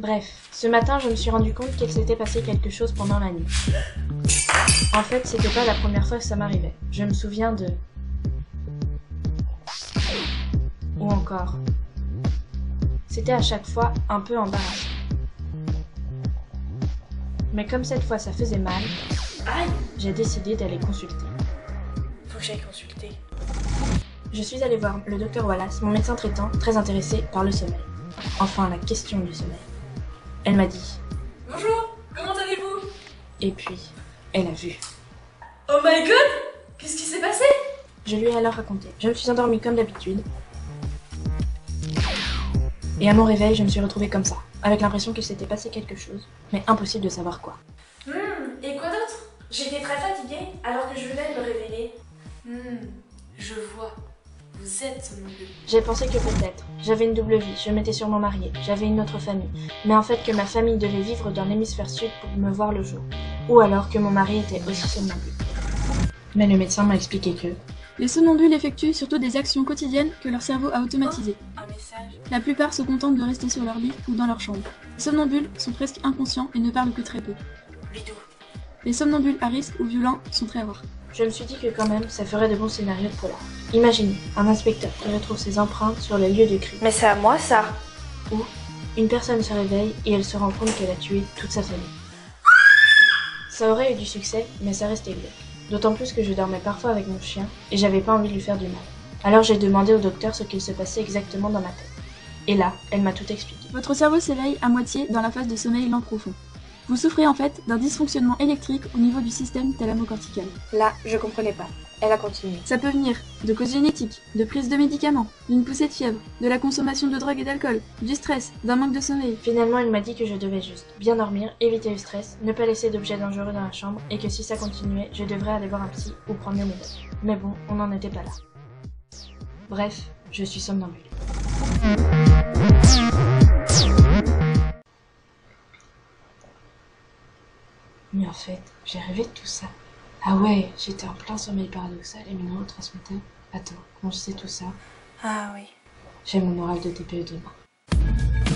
Bref, ce matin, je me suis rendu compte qu'il s'était passé quelque chose pendant la nuit. En fait, c'était pas la première fois que ça m'arrivait. Je me souviens de... Ou encore... C'était à chaque fois un peu embarrassant. Mais comme cette fois ça faisait mal, j'ai décidé d'aller consulter. Faut que j'aille consulter. Je suis allée voir le docteur Wallace, mon médecin traitant, très intéressé par le sommeil. Enfin, la question du sommeil. Elle m'a dit « Bonjour, comment allez-vous ?» Et puis, elle a vu. Oh my god, qu'est-ce qui s'est passé? Je lui ai alors raconté. Je me suis endormie comme d'habitude. Et à mon réveil, je me suis retrouvée comme ça, avec l'impression qu'il s'était passé quelque chose, mais impossible de savoir quoi. Et quoi d'autre? J'étais très fatiguée alors que je venais de me réveiller. Je vois. Vous êtes somnambule. J'ai pensé que peut-être, j'avais une double vie, je m'étais sûrement mariée, j'avais une autre famille, mais en fait que ma famille devait vivre dans l'hémisphère sud pour me voir le jour, ou alors que mon mari était aussi somnambule. Mais le médecin m'a expliqué que... Les somnambules effectuent surtout des actions quotidiennes que leur cerveau a automatisées. Un message. La plupart se contentent de rester sur leur lit ou dans leur chambre. Les somnambules sont presque inconscients et ne parlent que très peu. Bidou. Les somnambules à risque ou violents sont très rares. Je me suis dit que quand même, ça ferait de bons scénarios de polar. Imaginez, un inspecteur qui retrouve ses empreintes sur les lieux de crime. Mais c'est à moi ça. Ou une personne se réveille et elle se rend compte qu'elle a tué toute sa famille. Ça aurait eu du succès, mais ça restait glauque. D'autant plus que je dormais parfois avec mon chien et j'avais pas envie de lui faire du mal. Alors j'ai demandé au docteur ce qu'il se passait exactement dans ma tête. Et là, elle m'a tout expliqué. Votre cerveau s'éveille à moitié dans la phase de sommeil lent profond. Vous souffrez en fait d'un dysfonctionnement électrique au niveau du système thalamocortical. Là, je comprenais pas. Elle a continué. Ça peut venir de causes génétiques, de prise de médicaments, d'une poussée de fièvre, de la consommation de drogue et d'alcool, du stress, d'un manque de sommeil. Finalement, elle m'a dit que je devais juste bien dormir, éviter le stress, ne pas laisser d'objets dangereux dans la chambre et que si ça continuait, je devrais aller voir un psy ou prendre des médocs. Mais bon, on n'en était pas là. Bref, je suis somnambule. Mais en fait, j'ai rêvé de tout ça. Ah ouais, j'étais en plein sommeil paradoxal et mes neurotransmetteurs... Attends, comment je sais tout ça? Ah oui. J'ai mon oral de TPE demain.